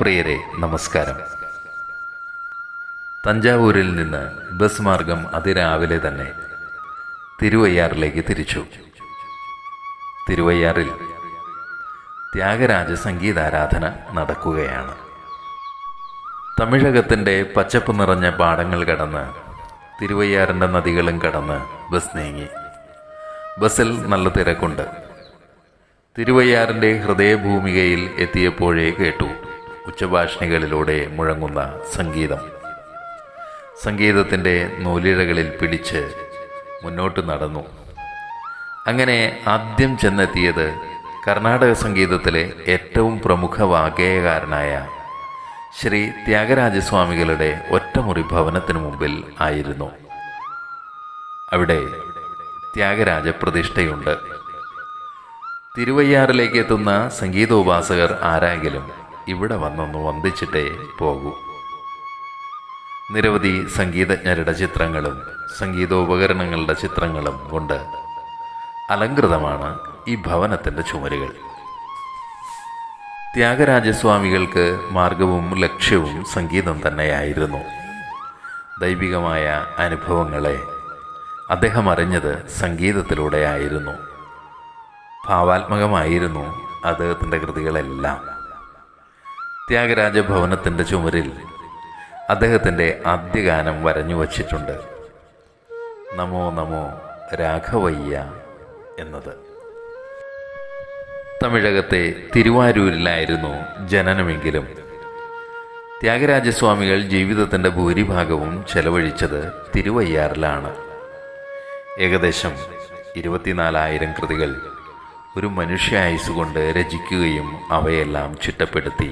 പ്രിയരെ നമസ്കാരം. തഞ്ചാവൂരിൽ നിന്ന് ബസ് മാർഗം അതിരാവിലെ തന്നെ തിരുവയ്യാറിലേക്ക് തിരിച്ചു. തിരുവയ്യാറിൽ ത്യാഗരാജ സംഗീതാരാധന നടക്കുകയാണ്. തമിഴകത്തിൻ്റെ പച്ചപ്പ് നിറഞ്ഞ പാടങ്ങൾ കടന്ന് തിരുവയ്യാറിൻ്റെ നദികളും കടന്ന് ബസ് നീങ്ങി. ബസ്സിൽ നല്ല തിരക്കുണ്ട്. തിരുവയ്യാറിൻ്റെ ഹൃദയഭൂമികയിൽ എത്തിയപ്പോഴേ കേട്ടു ഉച്ചഭാഷിണികളിലൂടെ മുഴങ്ങുന്ന സംഗീതം. സംഗീതത്തിൻ്റെ നൂലിഴകളിൽ പിടിച്ച് മുന്നോട്ട് നടന്നു. അങ്ങനെ ആദ്യം ചെന്നെത്തിയത് കർണാടക സംഗീതത്തിലെ ഏറ്റവും പ്രമുഖ വാഗ്ഗേയകാരനായ ശ്രീ ത്യാഗരാജസ്വാമികളുടെ ഒറ്റമുറി ഭവനത്തിനു മുമ്പിൽ ആയിരുന്നു. അവിടെ ത്യാഗരാജ പ്രതിഷ്ഠയുണ്ട്. തിരുവയ്യാറിലേക്ക് എത്തുന്ന സംഗീതോപാസകർ ആരെങ്കിലും ഇവിടെ വന്നൊന്ന് വന്ദിച്ചിട്ടേ പോകൂ. നിരവധി സംഗീതജ്ഞരുടെ ചിത്രങ്ങളും സംഗീതോപകരണങ്ങളുടെ ചിത്രങ്ങളും കൊണ്ട് അലങ്കൃതമാണ് ഈ ഭവനത്തിൻ്റെ ചുമരുകൾ. ത്യാഗരാജസ്വാമികൾക്ക് മാർഗവും ലക്ഷ്യവും സംഗീതം തന്നെയായിരുന്നു. ദൈവികമായ അനുഭവങ്ങളെ അദ്ദേഹം അറിഞ്ഞത് സംഗീതത്തിലൂടെയായിരുന്നു. ഭാവാത്മകമായിരുന്നു അദ്ദേഹത്തിൻ്റെ കൃതികളെല്ലാം. ത്യാഗരാജ ഭവനത്തിൻ്റെ ചുമരിൽ അദ്ദേഹത്തിൻ്റെ ആദ്യഗാനം വരഞ്ഞു വച്ചിട്ടുണ്ട്. നമോ നമോ രാഘവയ്യ എന്നത്. തമിഴകത്തെ തിരുവാരൂരിലായിരുന്നു ജനനമെങ്കിലും ത്യാഗരാജസ്വാമികൾ ജീവിതത്തിൻ്റെ ഭൂരിഭാഗവും ചെലവഴിച്ചത് തിരുവയ്യാറിലാണ്. ഏകദേശം 24,000 കൃതികൾ ഒരു മനുഷ്യായുസ്സുകൊണ്ട് രചിക്കുകയും അവയെല്ലാം ചിട്ടപ്പെടുത്തി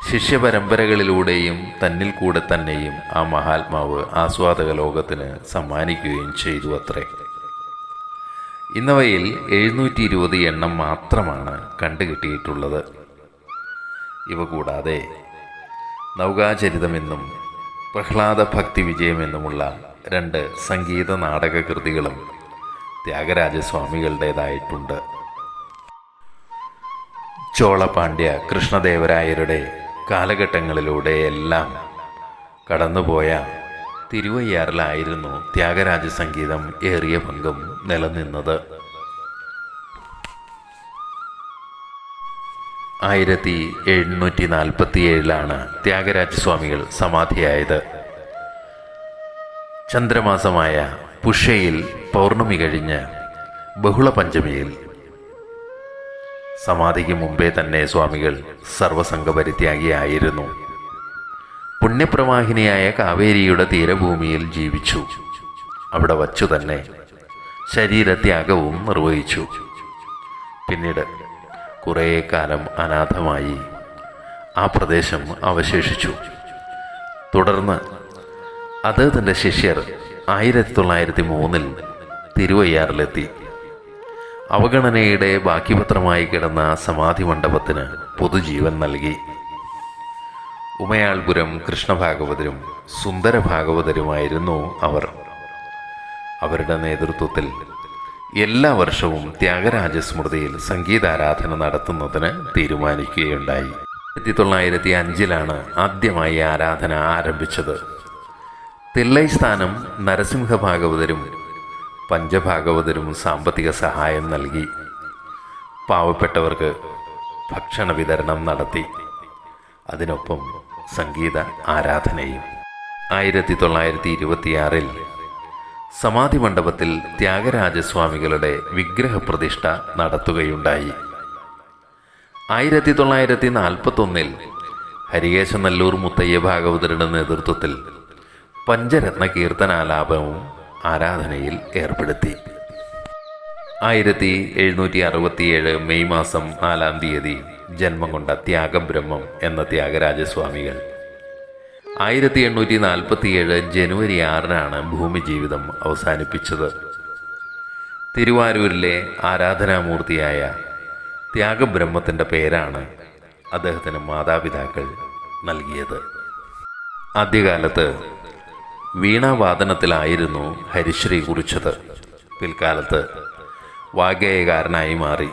ശിഷ്യപരമ്പരകളിലൂടെയും തന്നിൽ കൂടെ തന്നെയും ആ മഹാത്മാവ് ആസ്വാദക ലോകത്തിന് സമ്മാനിക്കുകയും ചെയ്തു അത്രേ. ഇന്നവയിൽ 720 എണ്ണം മാത്രമാണ് കണ്ടുകിട്ടിയിട്ടുള്ളത്. ഇവ കൂടാതെ നൗകാചരിതമെന്നും പ്രഹ്ലാദ ഭക്തി വിജയമെന്നുമുള്ള 2 സംഗീത നാടക കൃതികളും ത്യാഗരാജസ്വാമികളുടേതായിട്ടുണ്ട്. ചോള പാണ്ഡ്യ കൃഷ്ണദേവരായരുടെ കാലഘട്ടങ്ങളിലൂടെയെല്ലാം കടന്നുപോയ തിരുവയ്യാറിലായിരുന്നു ത്യാഗരാജ സംഗീതം ഏറിയ പങ്കും നിലനിന്നത്. 1747 ത്യാഗരാജസ്വാമികൾ സമാധിയായത്. ചന്ദ്രമാസമായ പുഷ്യയിൽ പൗർണമി കഴിഞ്ഞ് ബഹുള പഞ്ചമിയിൽ. സമാധിക്ക് മുമ്പേ തന്നെ സ്വാമികൾ സർവസംഘപരിത്യാഗിയായിരുന്നു. പുണ്യപ്രവാഹിനിയായ കാവേരിയുടെ തീരഭൂമിയിൽ ജീവിച്ചു. അവിടെ വച്ചു തന്നെ ശരീരത്യാഗവും നിർവഹിച്ചു. പിന്നീട് കുറേ കാലം അനാഥമായി ആ പ്രദേശം അവശേഷിച്ചു. തുടർന്ന് അദ്ദേഹത്തിൻ്റെ ശിഷ്യർ 1903 തിരുവയ്യാറിലെത്തി. അവഗണനയുടെ ബാക്കിപത്രമായി കിടന്ന സമാധി മണ്ഡപത്തിന് പുതുജീവൻ നൽകി. ഉമയാൾപുരം കൃഷ്ണഭാഗവതരും സുന്ദരഭാഗവതരുമായിരുന്നു അവർ. അവരുടെ നേതൃത്വത്തിൽ എല്ലാ വർഷവും ത്യാഗരാജ സ്മൃതിയിൽ സംഗീതാരാധന നടത്തുന്നതിന് തീരുമാനിക്കുകയുണ്ടായി. 1905 ആദ്യമായി ആരാധന ആരംഭിച്ചത്. തില്ലൈ സ്ഥാനം നരസിംഹഭാഗവതരും പഞ്ചഭാഗവതരും സാമ്പത്തിക സഹായം നൽകി. പാവപ്പെട്ടവർക്ക് ഭക്ഷണ വിതരണം നടത്തി. അതിനൊപ്പം സംഗീത ആരാധനയും. 1926 സമാധി മണ്ഡപത്തിൽ ത്യാഗരാജസ്വാമികളുടെ വിഗ്രഹപ്രതിഷ്ഠ നടത്തുകയുണ്ടായി. 1941 ഹരികേശനല്ലൂർ മുത്തയ്യ ഭാഗവതരുടെ നേതൃത്വത്തിൽ പഞ്ചരത്ന കീർത്തനാലാപനവും ആരാധനയിൽ ഏർപ്പെടുത്തി. 1767 മെയ് മാസം 4-ാം തീയതി ജന്മം കൊണ്ട ത്യാഗബ്രഹ്മം എന്ന ത്യാഗരാജസ്വാമികൾ 1847 ജനുവരി 6 ഭൂമി ജീവിതം അവസാനിപ്പിച്ചത്. തിരുവാരൂരിലെ ആരാധനാമൂർത്തിയായ ത്യാഗബ്രഹ്മത്തിൻ്റെ പേരാണ് അദ്ദേഹത്തിന് മാതാപിതാക്കൾ നൽകിയത്. ആദ്യകാലത്ത് വീണാവാദനത്തിലായിരുന്നു ഹരിശ്രീ കുറിച്ചത്. പിൽക്കാലത്ത് വാഗ്ഗേയകാരനായി മാറി.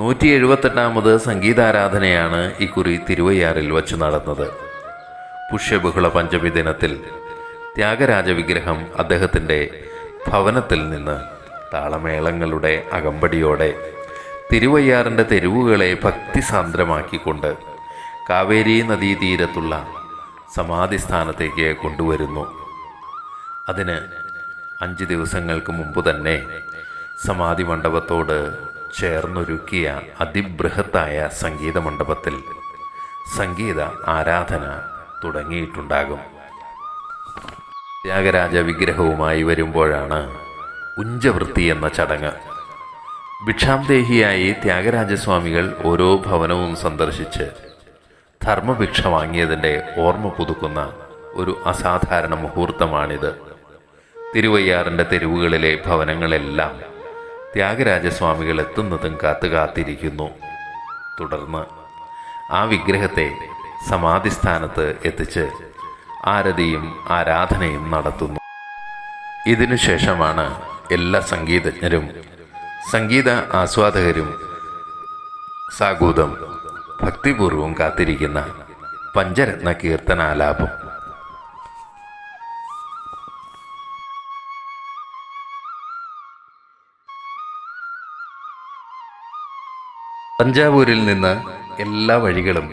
178ാമത് സംഗീതാരാധനയാണ് ഇക്കുറി തിരുവയ്യാറിൽ വച്ചു നടന്നത്. പുഷ്യബഹുള പഞ്ചമി ദിനത്തിൽ ത്യാഗരാജ വിഗ്രഹം അദ്ദേഹത്തിൻ്റെ ഭവനത്തിൽ നിന്ന് താളമേളങ്ങളുടെ അകമ്പടിയോടെ തിരുവയ്യാറിൻ്റെ തെരുവുകളെ ഭക്തിസാന്ദ്രമാക്കിക്കൊണ്ട് കാവേരി നദീതീരത്തുള്ള സമാധിസ്ഥാനത്തേക്ക് കൊണ്ടുവരുന്നു. അതിന് 5 ദിവസങ്ങൾക്ക് മുമ്പ് തന്നെ സമാധി മണ്ഡപത്തോട് ചേർന്നൊരുക്കിയ അതിബൃഹത്തായ സംഗീത മണ്ഡപത്തിൽ സംഗീത ആരാധന തുടങ്ങിയിട്ടുണ്ടാകും. ത്യാഗരാജ വിഗ്രഹവുമായി വരുമ്പോഴാണ് ഉഞ്ചവൃത്തി എന്ന ചടങ്ങ്. ഭിക്ഷാംദേഹിയായി ത്യാഗരാജസ്വാമികൾ ഓരോ ഭവനവും സന്ദർശിച്ച് ധർമ്മഭിക്ഷ വാങ്ങിയതിൻ്റെ ഓർമ്മ പുതുക്കുന്ന ഒരു അസാധാരണ മുഹൂർത്തമാണിത്. തിരുവയ്യാറിൻ്റെ തെരുവുകളിലെ ഭവനങ്ങളെല്ലാം ത്യാഗരാജസ്വാമികൾ എത്തുന്നതും കാത്തിരിക്കുന്നു. തുടർന്ന് ആ വിഗ്രഹത്തെ സമാധിസ്ഥാനത്ത് എത്തിച്ച് ആരതിയും ആരാധനയും നടത്തുന്നു. ഇതിനുശേഷമാണ് എല്ലാ സംഗീതജ്ഞരും സംഗീത ആസ്വാദകരും സാഗൂതം ഭക്തിപൂർവം കാത്തിരിക്കുന്ന പഞ്ചരത്ന കീർത്തനാലാപം. തഞ്ചാവൂരിൽ നിന്ന് എല്ലാ വഴികളും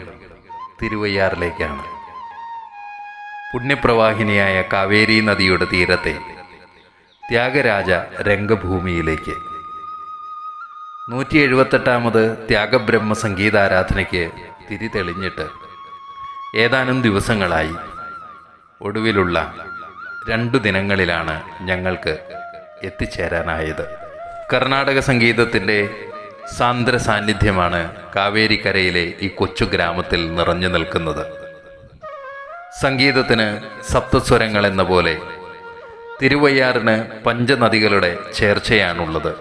തിരുവയ്യാറിലേക്കാണ്. പുണ്യപ്രവാഹിനിയായ കാവേരി നദിയുടെ തീരത്തെ ത്യാഗരാജ രംഗഭൂമിയിലേക്ക് 178ാമത് ത്യാഗബ്രഹ്മ സംഗീതാരാധനയ്ക്ക് തിരിതെളിഞ്ഞിട്ട് ഏതാനും ദിവസങ്ങളായി. ഒടുവിലുള്ള 2 ദിനങ്ങളിലാണ് ഞങ്ങൾക്ക് എത്തിച്ചേരാനായത്. കർണാടക സംഗീതത്തിൻ്റെ സാന്ദ്ര സാന്നിധ്യമാണ് കാവേരിക്കരയിലെ ഈ കൊച്ചു ഗ്രാമത്തിൽ നിറഞ്ഞു നിൽക്കുന്നത്. സംഗീതത്തിന് സപ്തസ്വരങ്ങൾ എന്ന പോലെ തിരുവയ്യാറിന് പഞ്ചനദികളുടെ ചേർച്ചയാണുള്ളത്.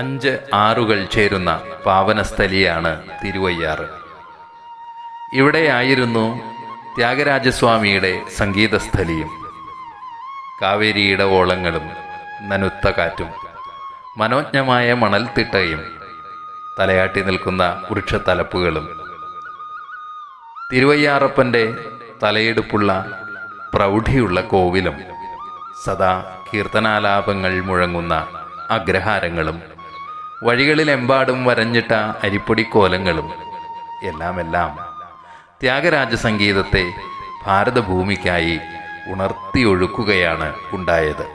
5 ആറുകൾ ചേരുന്ന പാവനസ്ഥലിയാണ് തിരുവയ്യാറ്. ഇവിടെയായിരുന്നു ത്യാഗരാജസ്വാമിയുടെ സംഗീതസ്ഥലിയും. കാവേരിയുടെ ഓളങ്ങളും നനുത്ത കാറ്റും മനോജ്ഞമായ മണൽത്തിട്ടയും തലയാട്ടി നിൽക്കുന്ന വൃക്ഷത്തലപ്പുകളും തിരുവയ്യാറപ്പൻ്റെ തലയെടുപ്പുള്ള പ്രൗഢിയുള്ള കോവിലും സദാ കീർത്തനാലാപങ്ങൾ മുഴങ്ങുന്ന അഗ്രഹാരങ്ങളും വഴികളിലെമ്പാടും വരഞ്ഞിട്ട അരിപ്പൊടിക്കോലങ്ങളും എല്ലാം ത്യാഗരാജ സംഗീതത്തെ ഭാരതഭൂമിക്കായി ഉണർത്തിയൊഴുക്കുകയാണ് ഉണ്ടായത്.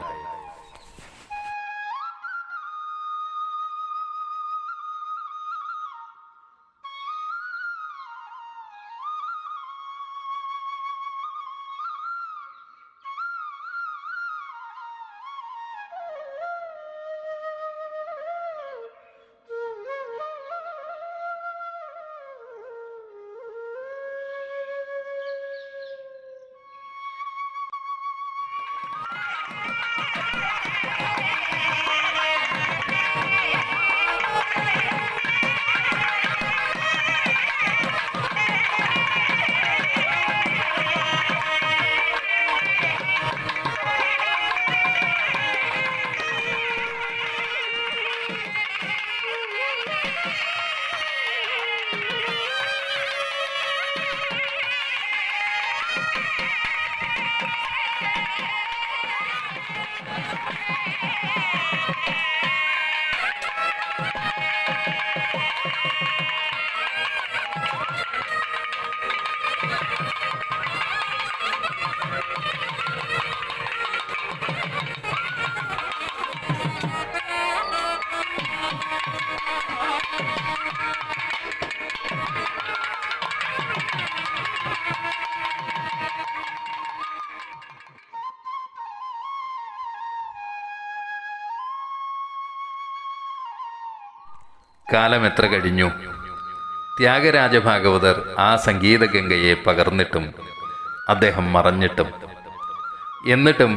കാലം എത്ര കഴിഞ്ഞു. ത്യാഗരാജ ഭാഗവതർ ആ സംഗീതഗംഗയെ പകർന്നിട്ടും അദ്ദേഹം മറഞ്ഞിട്ടും എന്നിട്ടും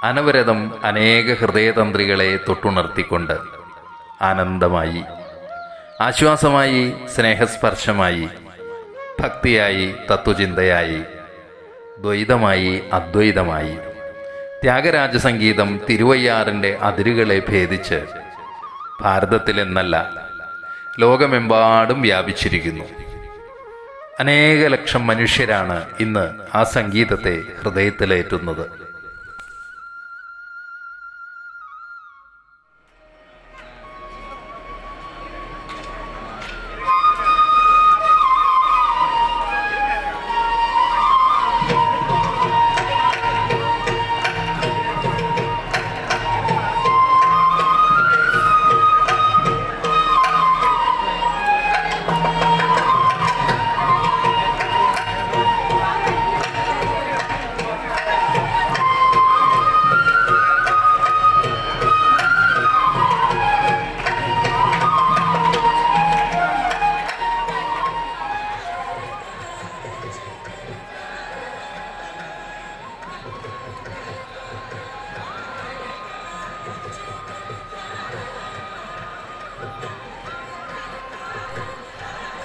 അനവരതം അനേക ഹൃദയതന്ത്രികളെ തൊട്ടുണർത്തിക്കൊണ്ട് ആനന്ദമായി, ആശ്വാസമായി, സ്നേഹസ്പർശമായി, ഭക്തിയായി, തത്വചിന്തയായി, ദ്വൈതമായി, അദ്വൈതമായി ത്യാഗരാജ സംഗീതം തിരുവയ്യാറിൻ്റെ അതിരുകളെ ഭേദിച്ച് ഭാരതത്തിലെന്നല്ല ലോകമെമ്പാടും വ്യാപിച്ചിരിക്കുന്നു. അനേക ലക്ഷം മനുഷ്യരാണ് ഇന്ന് ആ സംഗീതത്തെ ഹൃദയത്തിലേറ്റുന്നത്.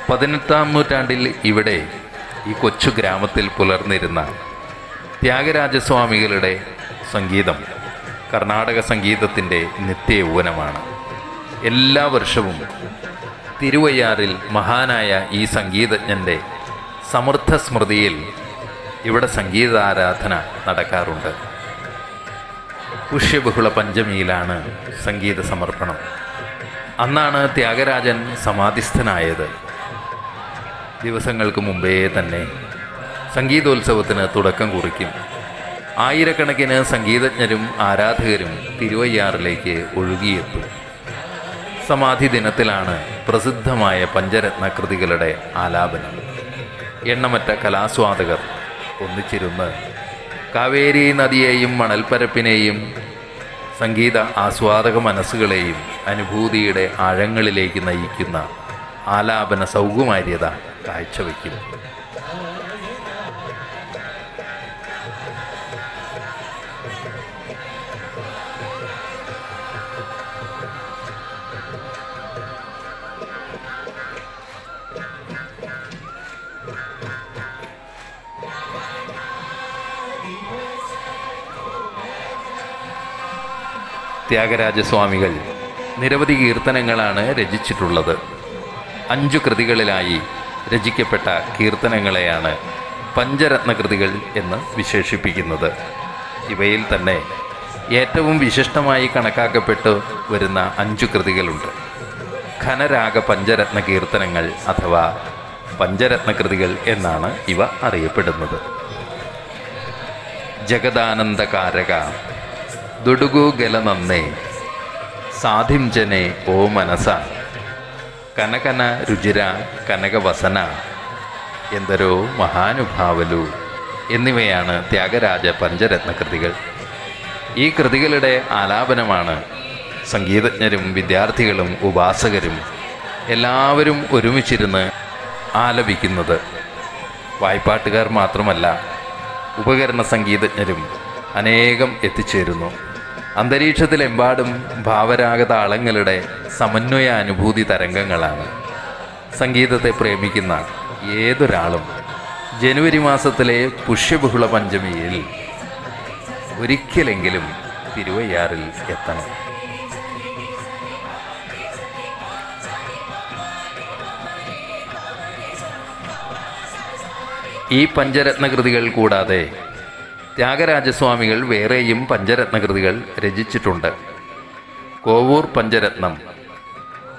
പതിനെട്ടാം നൂറ്റാണ്ടിൽ ഇവിടെ ഈ കൊച്ചു ഗ്രാമത്തിൽ പുലർന്നിരുന്ന ത്യാഗരാജസ്വാമികളുടെ സംഗീതം കർണാടക സംഗീതത്തിൻ്റെ നിത്യയൗവനമാണ്. എല്ലാ വർഷവും തിരുവയ്യാറിൽ മഹാനായ ഈ സംഗീതജ്ഞൻ്റെ സമൃദ്ധ സ്മൃതിയിൽ ഇവിടെ സംഗീതാരാധന നടക്കാറുണ്ട്. പുഷ്യബഹുള പഞ്ചമിയിലാണ് സംഗീത സമർപ്പണം. അന്നാണ് ത്യാഗരാജൻ സമാധിസ്ഥനായത്. ദിവസങ്ങൾക്ക് മുമ്പേ തന്നെ സംഗീതോത്സവത്തിന് തുടക്കം കുറിക്കും. ആയിരക്കണക്കിന് സംഗീതജ്ഞരും ആരാധകരും തിരുവയ്യാറിലേക്ക് ഒഴുകിയെത്തും. സമാധി ദിനത്തിലാണ് പ്രസിദ്ധമായ പഞ്ചരത്ന കൃതികളുടെ ആലാപനം. എണ്ണമറ്റ കലാസ്വാദകർ ഒന്നിച്ചിരുന്ന് കാവേരി നദിയെയും മണൽപ്പരപ്പിനെയും സംഗീത ആസ്വാദക മനസ്സുകളെയും അനുഭൂതിയുടെ ആഴങ്ങളിലേക്ക് നയിക്കുന്ന ആലാപന സൗകുമാര്യത കാഴ്ചവെക്കും. ത്യാഗരാജസ്വാമികൾ നിരവധി കീർത്തനങ്ങളാണ് രചിച്ചിട്ടുള്ളത്. 5 കൃതികളിലായി രചിക്കപ്പെട്ട കീർത്തനങ്ങളെയാണ് പഞ്ചരത്നകൃതികൾ എന്ന് വിശേഷിപ്പിക്കുന്നത്. ഇവയിൽ തന്നെ ഏറ്റവും വിശിഷ്ടമായി കണക്കാക്കപ്പെട്ടു വരുന്ന 5 കൃതികളുണ്ട്. ഘനരാഗ പഞ്ചരത്ന കീർത്തനങ്ങൾ അഥവാ പഞ്ചരത്നകൃതികൾ എന്നാണ് ഇവ അറിയപ്പെടുന്നത്. ജഗദാനന്ദകാരക ദുടുഗുഗല നന്നേ സാധിംജനെ ഓ മനസ കനകന രുചിര കനകവസന എന്തരോ മഹാനുഭാവലു എന്നിവയാണ് ത്യാഗരാജ പഞ്ചരത്നകൃതികൾ. ഈ കൃതികളുടെ ആലാപനമാണ് സംഗീതജ്ഞരും വിദ്യാർത്ഥികളും ഉപാസകരും എല്ലാവരും ഒരുമിച്ചിരുന്ന് ആലപിക്കുന്നത്. വായ്പാട്ടുകാർ മാത്രമല്ല, ഉപകരണ സംഗീതജ്ഞരും അനേകം എത്തിച്ചേരുന്നു. അന്തരീക്ഷത്തിലെമ്പാടും ഭാവരാഗ താളങ്ങളുടെ സമന്വയ അനുഭൂതി തരംഗങ്ങളാണ്. സംഗീതത്തെ പ്രേമിക്കുന്ന ഏതൊരാളും ജനുവരി മാസത്തിലെ പുഷ്യബഹുള പഞ്ചമിയിൽ ഒരിക്കലെങ്കിലും തിരുവയ്യാറിൽ എത്തണം. ഈ പഞ്ചരത്നകൃതികൾ കൂടാതെ ത്യാഗരാജസ്വാമികൾ വേറെയും പഞ്ചരത്നകൃതികൾ രചിച്ചിട്ടുണ്ട്. കോവൂർ പഞ്ചരത്നം,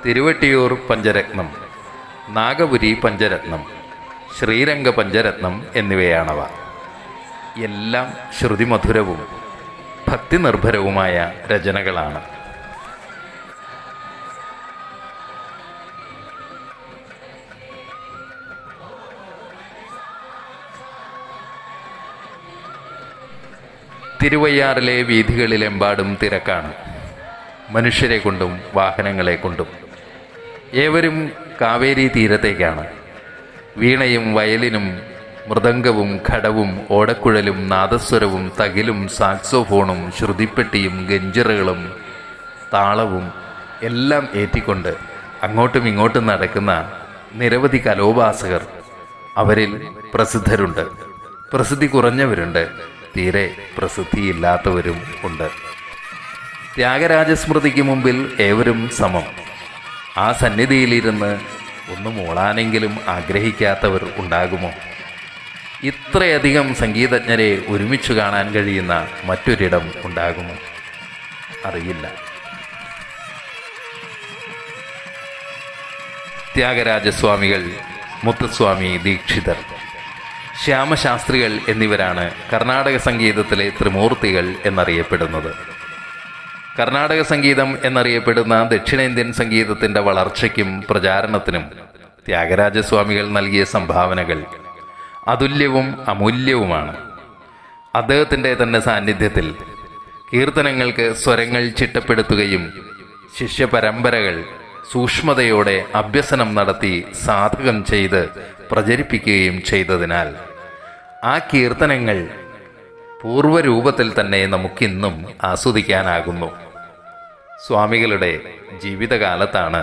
തിരുവട്ടിയൂർ പഞ്ചരത്നം, നാഗപുരി പഞ്ചരത്നം, ശ്രീരംഗ പഞ്ചരത്നം എന്നിവയാണവ. എല്ലാം ശ്രുതിമധുരവും ഭക്തിനിർഭരവുമായ രചനകളാണ്. തിരുവയ്യാറിലെ വീഥികളിലെമ്പാടും തിരക്കാണ്. മനുഷ്യരെ കൊണ്ടും വാഹനങ്ങളെ കൊണ്ടും. ഏവരും കാവേരി തീരത്തേക്കാണ്. വീണയും വയലിനും മൃദംഗവും ഘടവും ഓടക്കുഴലും നാദസ്വരവും തകിലും സാക്സോഫോണും ശ്രുതിപ്പെട്ടിയും ഗഞ്ചിറകളും താളവും എല്ലാം ഏറ്റിക്കൊണ്ട് അങ്ങോട്ടും ഇങ്ങോട്ടും നടക്കുന്ന നിരവധി കലോപാസകർ. അവരിൽ പ്രസിദ്ധരുണ്ട്, പ്രസിദ്ധി കുറഞ്ഞവരുണ്ട്, തീരെ പ്രസിദ്ധിയില്ലാത്തവരും ഉണ്ട്. ത്യാഗരാജസ്മൃതിക്ക് മുമ്പിൽ ഏവരും സമം. ആ സന്നിധിയിലിരുന്ന് ഒന്ന് മൂളാനെങ്കിലും ആഗ്രഹിക്കാത്തവർ ഉണ്ടാകുമോ? ഇത്രയധികം സംഗീതജ്ഞരെ ഒരുമിച്ച് കാണാൻ കഴിയുന്ന മറ്റൊരിടം ഉണ്ടാകുമോ? അറിയില്ല. ത്യാഗരാജസ്വാമികൾ, മുത്തുസ്വാമി ദീക്ഷിതർ, ശ്യാമശാസ്ത്രികൾ എന്നിവരാണ് കർണാടക സംഗീതത്തിലെ ത്രിമൂർത്തികൾ എന്നറിയപ്പെടുന്നത്. കർണാടക സംഗീതം എന്നറിയപ്പെടുന്ന ദക്ഷിണേന്ത്യൻ സംഗീതത്തിൻ്റെ വളർച്ചയ്ക്കും പ്രചാരണത്തിനും ത്യാഗരാജസ്വാമികൾ നൽകിയ സംഭാവനകൾ അതുല്യവും അമൂല്യവുമാണ്. അദ്ദേഹത്തിൻ്റെ തന്നെ സാന്നിധ്യത്തിൽ കീർത്തനങ്ങൾക്ക് സ്വരങ്ങൾ ചിട്ടപ്പെടുത്തുകയും ശിഷ്യപരമ്പരകൾ സൂക്ഷ്മതയോടെ അഭ്യസനം നടത്തി സാധകം ചെയ്ത് പ്രചരിപ്പിക്കുകയും ചെയ്തതിനാൽ ആ കീർത്തനങ്ങൾ പൂർവ്വരൂപത്തിൽ തന്നെ നമുക്കിന്നും ആസ്വദിക്കാനാകുന്നു. സ്വാമികളുടെ ജീവിതകാലത്താണ്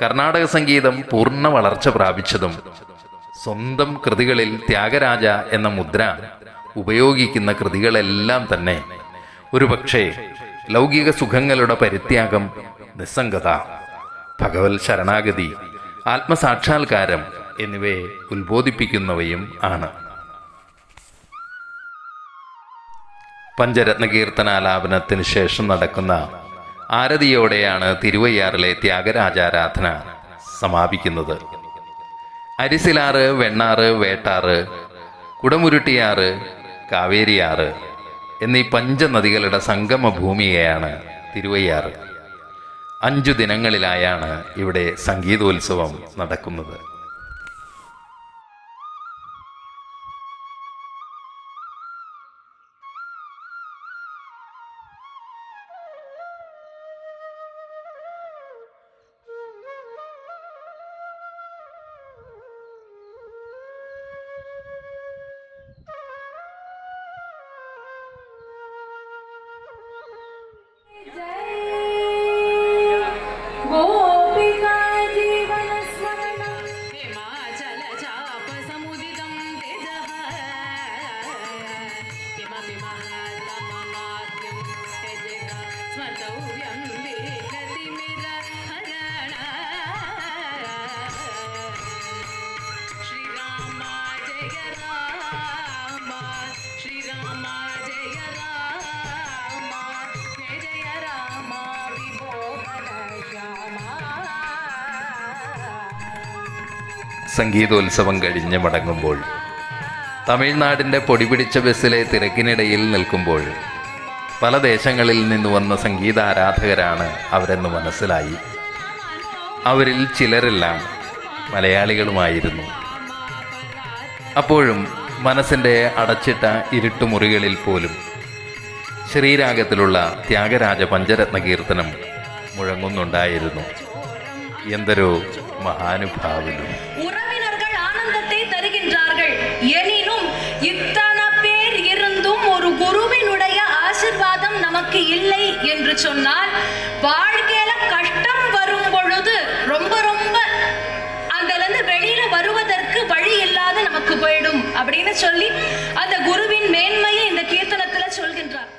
കർണാടക സംഗീതം പൂർണ്ണ വളർച്ച പ്രാപിച്ചതും സ്വന്തം കൃതികളിൽ ത്യാഗരാജ എന്ന മുദ്ര ഉപയോഗിക്കുന്ന കൃതികളെല്ലാം തന്നെ ഒരുപക്ഷെ ലൗകിക സുഖങ്ങളുടെ പരിത്യാഗം, നിസ്സംഗത, ഭഗവത് ശരണാഗതി, ആത്മസാക്ഷാത്കാരം എന്നിവയെ ഉത്ബോധിപ്പിക്കുന്നവയും ആണ്. പഞ്ചരത്ന കീർത്തനാലാപനത്തിന് ശേഷം നടക്കുന്ന ആരതിയോടെയാണ് തിരുവയ്യാറിലെ ത്യാഗരാജാരാധന സമാപിക്കുന്നത്. അരിസിലാറ്, വെണ്ണാറ്, വേട്ടാറ്, കുടമുരുട്ടിയാറ്, കാവേരിയാറ് എന്നീ പഞ്ചനദികളുടെ സംഗമഭൂമിയെയാണ് തിരുവയ്യാറ്. 5 ദിനങ്ങളിലായാണ് ഇവിടെ സംഗീതോത്സവം നടക്കുന്നത്. സംഗീതോത്സവം കഴിഞ്ഞ് മടങ്ങുമ്പോൾ തമിഴ്നാടിൻ്റെ പൊടിപിടിച്ച ബസ്സിലെ തിരക്കിനിടയിൽ നിൽക്കുമ്പോൾ പല ദേശങ്ങളിൽ നിന്ന് വന്ന സംഗീതാരാധകരാണ് അവരെന്ന് മനസ്സിലായി. അവരിൽ ചിലരെല്ലാം മലയാളികളുമായിരുന്നു. അപ്പോഴും മനസ്സിൻ്റെ അടച്ചിട്ട ഇരുട്ടുമുറികളിൽ പോലും ശ്രീരാഗത്തിലുള്ള ത്യാഗരാജ പഞ്ചരത്ന കീർത്തനം മുഴങ്ങുന്നുണ്ടായിരുന്നു. എന്തൊരു മഹാനുഭാവനും. உறவினர்கள் ஆனந்தத்தை தருகின்றார்கள். எனினும் இத்தனை பேர் இருந்தும் ஒரு குருவினுடைய ஆசீர்வாதம் நமக்கு இல்லை என்று சொன்னால் வாழ்க்கையில கஷ்டம் வரும் பொழுது ரொம்ப ரொம்ப அங்கிருந்து வெளியில வருவதற்கு வழி இல்லாத நமக்கு போயிடும் அப்படின்னு சொல்லி அந்த குருவின் மேன்மையை இந்த கீர்த்தனத்துல சொல்கின்றார்.